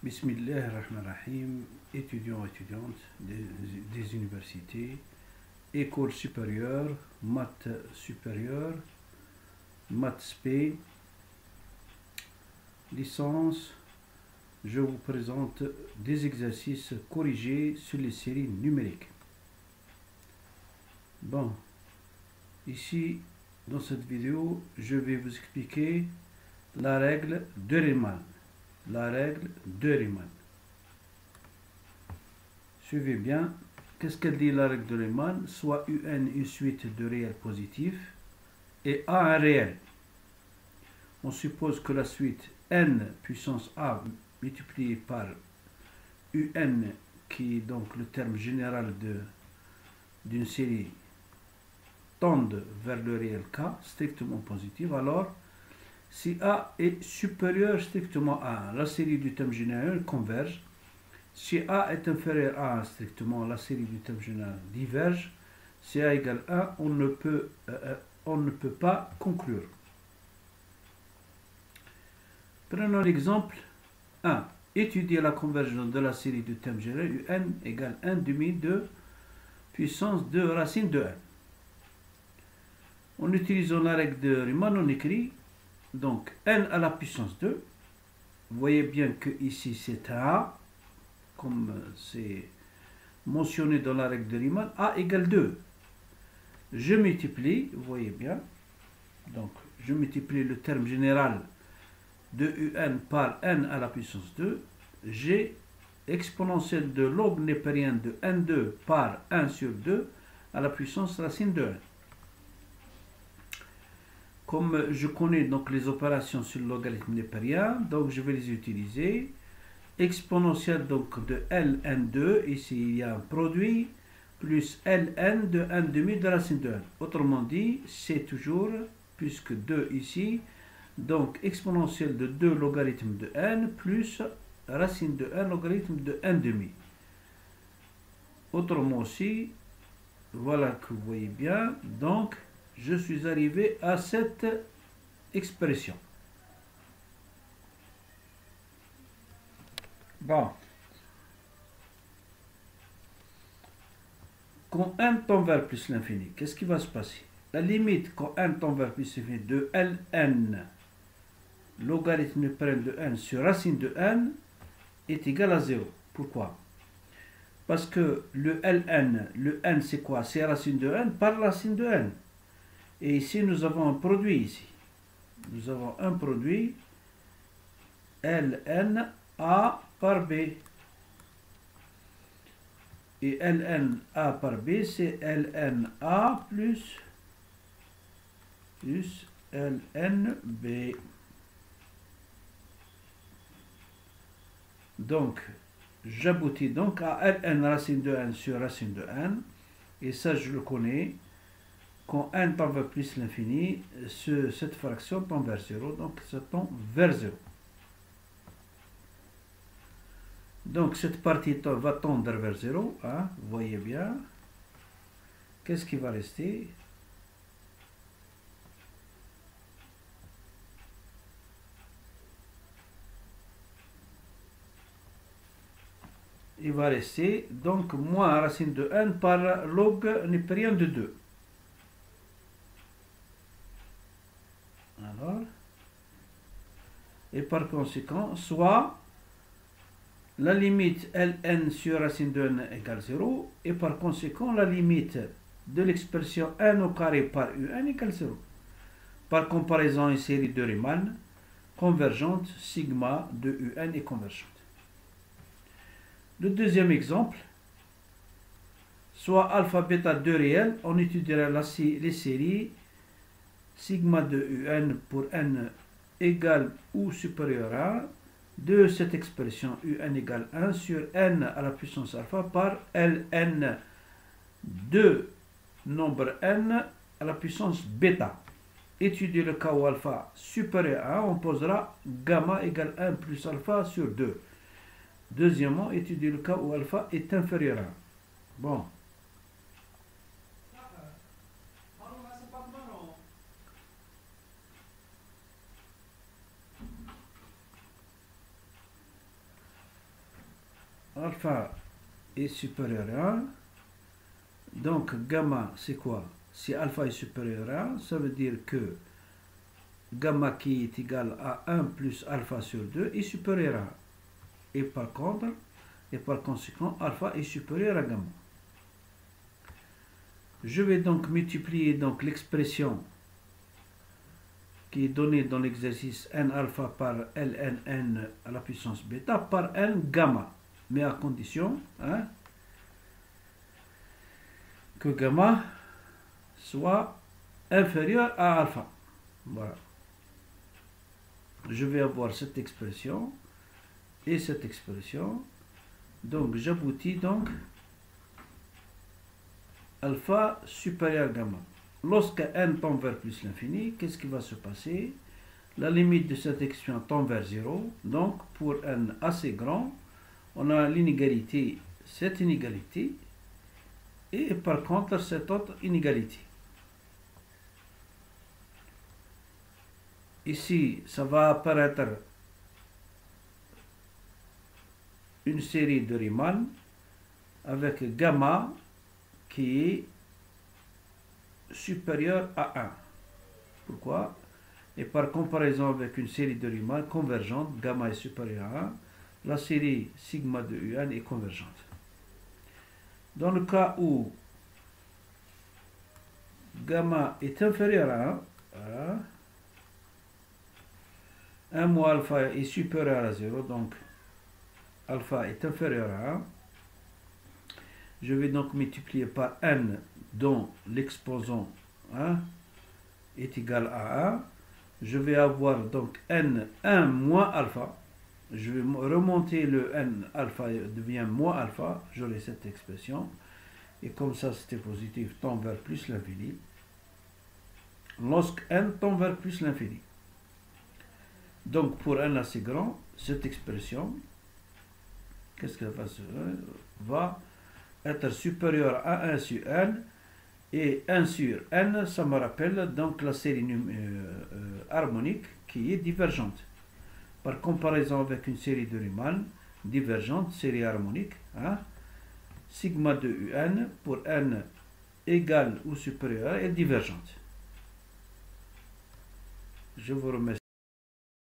Bismillahirrahmanirrahim, étudiants et étudiantes des universités, école supérieure, maths supérieure, maths spé, licence, je vous présente des exercices corrigés sur les séries numériques. Bon, ici, dans cette vidéo, je vais vous expliquer la règle de Riemann. La règle de Riemann. Suivez bien. Qu'est-ce qu'elle dit la règle de Riemann? Soit UN une suite de réels positifs et A un réel. On suppose que la suite n puissance A multiplié par UN, qui est donc le terme général d'une série, tende vers le réel K, strictement positif. Alors, si A est supérieur strictement à 1, la série du terme général converge. Si A est inférieur à 1 strictement, la série du terme général diverge. Si A égale 1, on ne peut pas conclure. Prenons l'exemple 1. Étudier la convergence de la série du terme général UN égale 1 demi de puissance 2 racine de 1. En utilisant la règle de Riemann, on écrit donc n à la puissance 2. Vous voyez bien que ici c'est un A, comme c'est mentionné dans la règle de Riemann, A égale 2. Je multiplie, vous voyez bien, donc je multiplie le terme général de UN par n à la puissance 2. J'ai exponentielle de log népérien de n2 par 1 sur 2 à la puissance racine de 1. Comme je connais donc les opérations sur le logarithme népérien, donc je vais les utiliser. Exponentielle donc de ln2, ici il y a un produit, plus ln de 1 demi de racine de 1. Autrement dit, c'est toujours, puisque 2 ici, donc exponentielle de 2 logarithme de n plus racine de 1 logarithme de 1 demi. Autrement aussi, voilà que vous voyez bien, donc je suis arrivé à cette expression. Bon. Quand n tend vers plus l'infini, qu'est-ce qui va se passer? La limite quand n tend vers plus l'infini de ln logarithme népérien de n sur racine de n est égal à 0. Pourquoi? Parce que le n c'est quoi? C'est racine de n par racine de n. Et ici, nous avons un produit ici. Nous avons un produit ln a par b. Et ln a par b, c'est ln a plus ln b. Donc, j'aboutis donc à ln racine de n sur racine de n. Et ça, je le connais. Quand n tend vers plus l'infini, cette fraction tend vers 0, donc ça tend vers 0. Donc cette partie va tendre vers 0, hein, vous voyez bien. Qu'est-ce qui va rester? Il va rester donc moins racine de n par log népérien de 2. Alors, et par conséquent, soit la limite ln sur racine de n égale 0, et par conséquent, la limite de l'expression n au carré par un égale 0. Par comparaison, une série de Riemann convergente, sigma de un est convergente. Le deuxième exemple, soit alpha bêta 2 réels, on étudiera les séries sigma de un pour n égale ou supérieur à 1 de cette expression un égale 1 sur n à la puissance alpha par ln de nombre n à la puissance bêta. Étudier le cas où alpha supérieur à 1, on posera gamma égale 1 plus alpha sur 2. Deuxièmement, étudier le cas où alpha est inférieur à 1. Bon. alpha est supérieur à 1, donc gamma c'est quoi? Si alpha est supérieur à 1, ça veut dire que gamma qui est égal à 1 plus alpha sur 2 est supérieur à 1. Et par conséquent, alpha est supérieur à gamma. Je vais donc multiplier donc l'expression qui est donnée dans l'exercice n alpha par ln à la puissance bêta par n gamma, mais à condition que gamma soit inférieur à alpha. Voilà. Je vais avoir cette expression et cette expression. Donc j'aboutis donc alpha supérieur à gamma. Lorsque n tend vers plus l'infini, qu'est-ce qui va se passer? La limite de cette expression tend vers 0. Donc pour n assez grand, on a l'inégalité, cette inégalité, et par contre cette autre inégalité. Ici, ça va apparaître une série de Riemann avec gamma qui est supérieur à 1. Pourquoi? Et par comparaison avec une série de Riemann convergente, gamma est supérieur à 1, la série sigma de UN est convergente. Dans le cas où gamma est inférieur à 1, 1 moins alpha est supérieur à 0, donc alpha est inférieur à 1. Je vais donc multiplier par n dont l'exposant est égal à 1. Je vais avoir donc n 1 moins alpha. Je vais remonter le n alpha devient moins alpha. J'aurai cette expression. Et comme ça c'était positif, tend vers plus l'infini. Lorsque n tend vers plus l'infini. Donc pour n assez grand, cette expression, qu'est-ce qu'elle va être supérieure à 1 sur n, et 1 sur n, ça me rappelle donc la série harmonique qui est divergente. Par comparaison avec une série de Riemann divergente, série harmonique, sigma de un pour n égal ou supérieur est divergente. Je vous remercie.